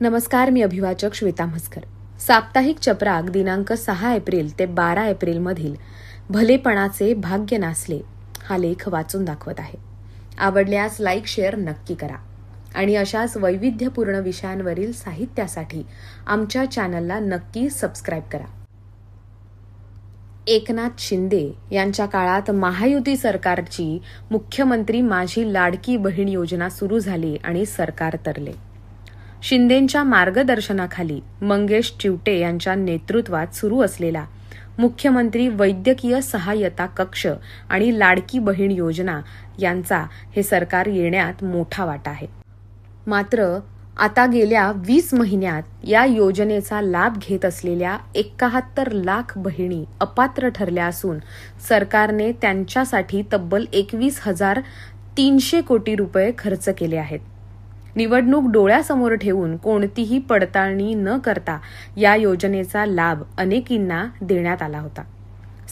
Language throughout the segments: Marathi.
नमस्कार, मी अभिवाचक श्वेता म्हसकर. साप्ताहिक चपराक दिनांक 6 एप्रिल ते 12 एप्रिलमधील भलेपणाचे भाग्य नासले हा लेख वाचून दाखवत आहे. आवडल्यास लाईक शेअर नक्की करा आणि अशाच वैविध्यपूर्ण विषयांवरील साहित्यासाठी आमच्या चॅनलला नक्की सबस्क्राईब करा. एकनाथ शिंदे यांच्या काळात महायुती सरकारची मुख्यमंत्री माझी लाडकी बहीण योजना सुरू झाली आणि सरकार तरले. शिंदेंच्या मार्गदर्शनाखाली मंगेश चिवटे यांच्या नेतृत्वात सुरू असलेला मुख्यमंत्री वैद्यकीय सहाय्यता कक्ष आणि लाडकी बहीण योजना यांचा हे सरकार येण्यात मोठा वाटा आहे. मात्र आता गेल्या 20 महिन्यात या योजनेचा लाभ घेत असलेल्या 71 लाख बहिणी अपात्र ठरल्या असून सरकारने त्यांच्यासाठी तब्बल 21,300 कोटी रुपये खर्च केले आहेत. निवडणूक डोळ्यासमोर ठेवून कोणतीही पडताळणी न करता या योजनेचा लाभ अनेकींना देण्यात आला होता.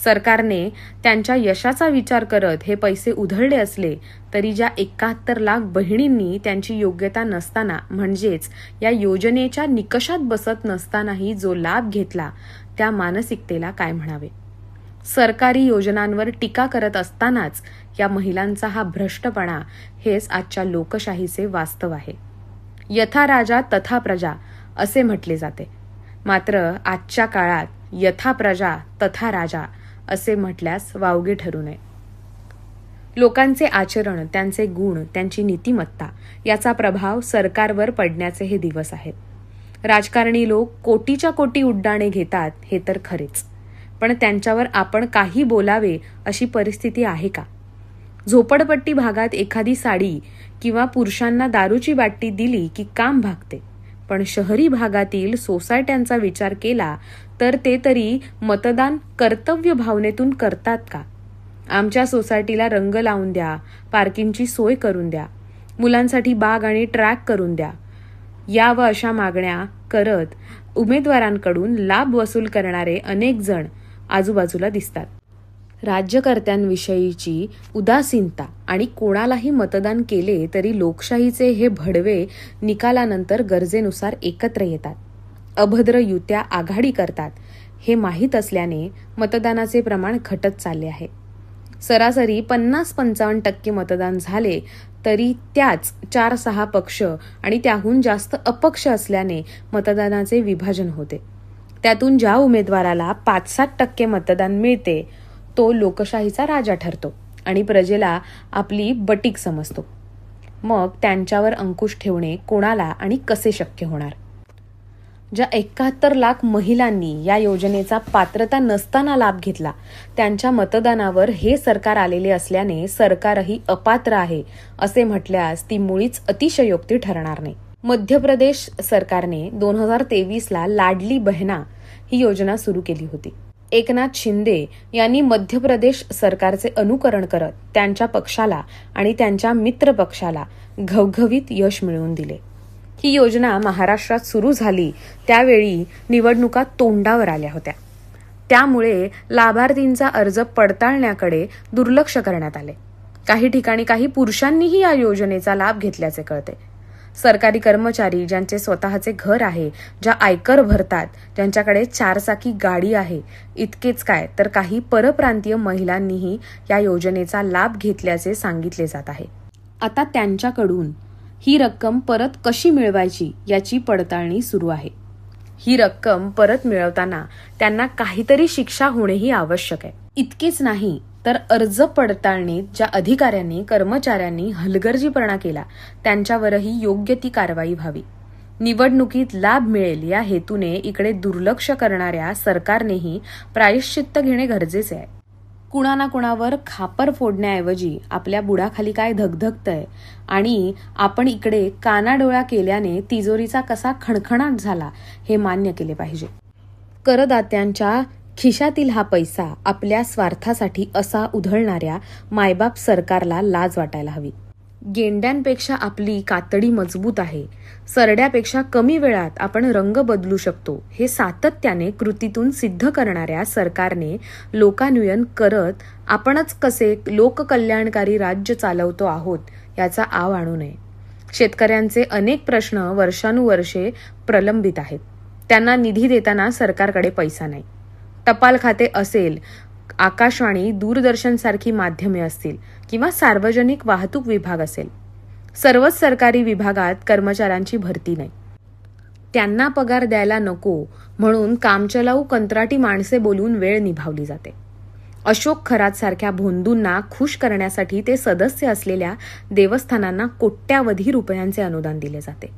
सरकारने त्यांच्या यशाचा विचार करत हे पैसे उधळले असले तरी ज्या 71 लाख बहिणींनी त्यांची योग्यता नसताना म्हणजेच या योजनेच्या निकषात बसत नसतानाही जो लाभ घेतला त्या मानसिकतेला काय म्हणावे. सरकारी योजनांवर टीका करत असतानाच या महिलांचा हा भ्रष्टपणा हेच आजच्या लोकशाहीचे वास्तव आहे. यथा राजा तथा प्रजा असे म्हटले जाते. मात्र आजच्या काळात यथा प्रजा तथा राजा असे म्हटल्यास वावगे ठरू नये. लोकांचे आचरण, त्यांचे गुण, त्यांची नीतिमत्ता याचा प्रभाव सरकारवर पडण्याचे हे दिवस आहेत. राजकारणी लोक कोटीच्या कोटी उड्डाणे घेतात हे तर खरेच, पण त्यांच्यावर आपण काही बोलावे अशी परिस्थिती आहे का? झोपडपट्टी भागात एखादी साडी किंवा पुरुषांना दारूची बाटली दिली की काम भागते, पण शहरी भागातील सोसायट्यांचा विचार केला तर ते तरी मतदान कर्तव्य भावनेतून करतात का? आमच्या सोसायटीला रंग लावून द्या, पार्किंगची सोय करून द्या, मुलांसाठी बाग आणि ट्रॅक करून द्या, या व अशा मागण्या करत उमेदवारांकडून लाभ वसूल करणारे अनेक जण आजूबाजूला दिसतात. राज्यकर्त्यांविषयीची उदासीनता आणि कोणालाही मतदान केले तरी लोकशाहीचे हे भडवे निकालानंतर गरजेनुसार एकत्र येतात, अभद्र युत्या आघाडी करतात हे माहीत असल्याने मतदानाचे प्रमाण घटत चालले आहे. सरासरी 50-55% मतदान झाले तरी त्याच 4-6 पक्ष आणि त्याहून जास्त अपक्ष असल्याने मतदानाचे विभाजन होते. त्यातून ज्या उमेदवाराला 5-7% मतदान मिळते तो लोकशाहीचा राजा ठरतो आणि प्रजेला आपली बटीक समजतो. मग त्यांच्यावर अंकुश ठेवणे कोणाला आणि कसे शक्य होणार? ज्या 71 लाख महिलांनी या योजनेचा पात्रता नसताना लाभ घेतला त्यांच्या मतदानावर हे सरकार आलेले असल्याने सरकारही अपात्र आहे असे म्हटल्यास ती मुळीच अतिशयोक्ती ठरणार नाही. मध्य प्रदेश सरकारने 2023ला लाडली बहना ही योजना सुरू केली होती. एकनाथ शिंदे यांनी मध्य प्रदेश सरकारचे अनुकरण करत त्यांच्या पक्षाला आणि त्यांच्या मित्र पक्षाला घवघवीत यश मिळवून दिले. ही योजना महाराष्ट्रात सुरू झाली त्यावेळी निवडणुका तोंडावर आल्या होत्या. त्यामुळे लाभार्थींचा अर्ज पडताळण्याकडे दुर्लक्ष करण्यात आले. काही ठिकाणी काही पुरुषांनीही या योजनेचा लाभ घेतल्याचे कळते. सरकारी कर्मचारी ज्यांचे स्वतःचे घर आहे, ज्या आयकर भरतात, ज्यांच्याकडे 4 चाकी गाडी आहे, इतकेच काय तर काही परप्रांतीय महिलांनीही या योजनेचा लाभ घेतल्याचे सांगितले जात आहे. आता त्यांच्याकडून ही रक्कम परत कशी मिळवायची याची पडताळणी सुरू आहे. ही रक्कम परत मिळवताना त्यांना काहीतरी शिक्षा होणेही आवश्यक आहे. इतकेच नाही तर अर्ज पडताळणीत ज्या अधिकाऱ्यांनी कर्मचाऱ्यांनी हलगर्जीपणा केला त्यांच्यावरही योग्य ती कारवाई व्हावी. निवडणुकीत लाभ मिळेल या हेतूने इकडे दुर्लक्ष करणाऱ्या सरकारनेही प्रायश्चित्त घेणे गरजेचे आहे. कुणा ना कुणावर खापर फोडण्याऐवजी आपल्या बुडाखाली काय धगधगतंय आणि आपण इकडे कानाडोळा केल्याने तिजोरीचा कसा खणखणाट झाला हे मान्य केले पाहिजे. करदात्यांच्या खिशातील हा पैसा आपल्या स्वार्थासाठी असा उधळणाऱ्या मायबाप सरकारला लाज वाटायला हवी. गेंड्यांपेक्षा आपली कातडी मजबूत आहे, सरड्यापेक्षा कमी वेळात आपण रंग बदलू शकतो हे सातत्याने कृतीतून सिद्ध करणाऱ्या सरकारने लोकान्वयन करत आपणच कसे लोककल्याणकारी राज्य चालवतो आहोत याचा आव आणू नये. शेतकऱ्यांचे अनेक प्रश्न वर्षानुवर्षे प्रलंबित आहेत. त्यांना निधी देताना सरकारकडे पैसा नाही. टपाल खाते असेल, आकाशवाणी, दूरदर्शन सारखी माध्यमे असतील किंवा सार्वजनिक वाहतूक विभाग असेल, सर्वच सरकारी विभागात कर्मचाऱ्यांची भरती नाही. त्यांना पगार द्यायला नको म्हणून कामचलाऊ कंत्राटी माणसे बोलून वेळ निभावली जाते. अशोक खरात सारख्या भोंदूंना खुश करण्यासाठी ते सदस्य असलेल्या देवस्थानांना कोट्यावधी रुपयांचे अनुदान दिले जाते.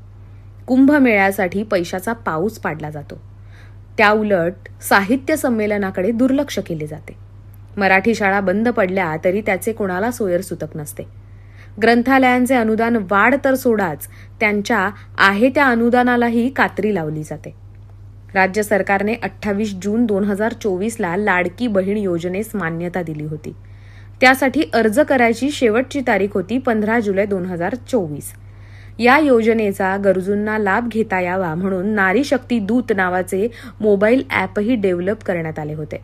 कुंभमेळ्यासाठी पैशाचा पाऊस पाडला जातो. त्याउलट साहित्य संमेलनाकडे दुर्लक्ष केले जाते. मराठी शाळा बंद पडल्या तरी त्याचे कोणाला सोयरसुतक नसते. ग्रंथालयांचे अनुदान वाढ तर सोडाच, त्यांच्या आहे त्या अनुदानालाही कात्री लावली जाते. राज्य सरकारने 28 जून 2024ला लाडकी बहीण योजनेस मान्यता दिली होती. त्यासाठी अर्ज करायची शेवटची तारीख होती 15 जुलै 2024. या योजनेचा गरजूंना लाभ घेता यावा म्हणून नारी शक्ती दूत नावाचे मोबाईल ॲपही डेव्हलप करण्यात आले होते.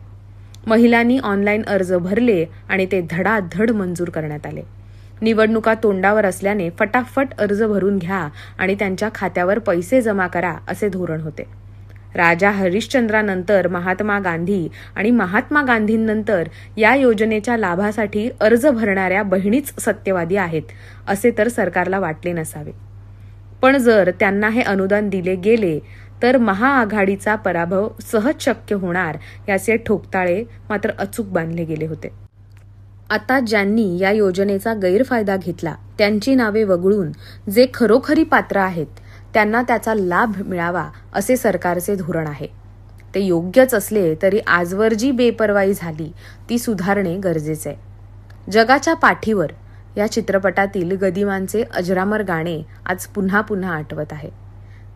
महिलांनी ऑनलाईन अर्ज भरले आणि ते धडाधड मंजूर करण्यात आले. निवडणुका तोंडावर असल्याने फटाफट अर्ज भरून घ्या आणि त्यांच्या खात्यावर पैसे जमा करा असे धोरण होते. राजा हरिश्चंद्रानंतर महात्मा गांधी आणि महात्मा गांधींनंतर या योजनेच्या लाभासाठी अर्ज भरणाऱ्या बहिणीच सत्यवादी आहेत असे तर सरकारला वाटले नसावे. पण जर त्यांना हे अनुदान दिले गेले तर महाआघाडीचा पराभव सहज शक्य होणार याचे ठोकताळे मात्र अचूक बांधले गेले होते. आता ज्यांनी या योजनेचा गैरफायदा घेतला त्यांची नावे वगळून जे खरोखरी पात्र आहेत त्यांना त्याचा लाभ मिळावा असे सरकारचे धोरण आहे. ते योग्यच असले तरी आजवर जी बेपर्वाई झाली ती सुधारणे गरजेचे आहे. जगाच्या पाठीवर या चित्रपटातील गदिमांचे अजरामर गाणे आज पुन्हा पुन्हा आठवत आहे.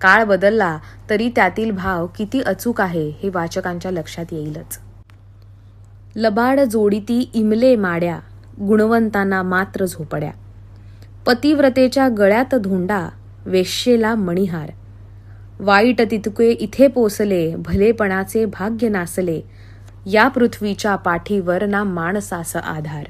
काळ बदलला तरी त्यातील भाव किती अचूक आहे हे वाचकांच्या लक्षात येईलच. लबाड जोडीती इमले माड्या, गुणवंतांना मात्र झोपड्या. पतिव्रतेच्या गळ्यात धोंडा, वेश्येला मणिहार. वाईट तितके इथे पोसले, भलेपणाचे भाग्य नासले. या पृथ्वीच्या पाठीवर ना माणसास आधार.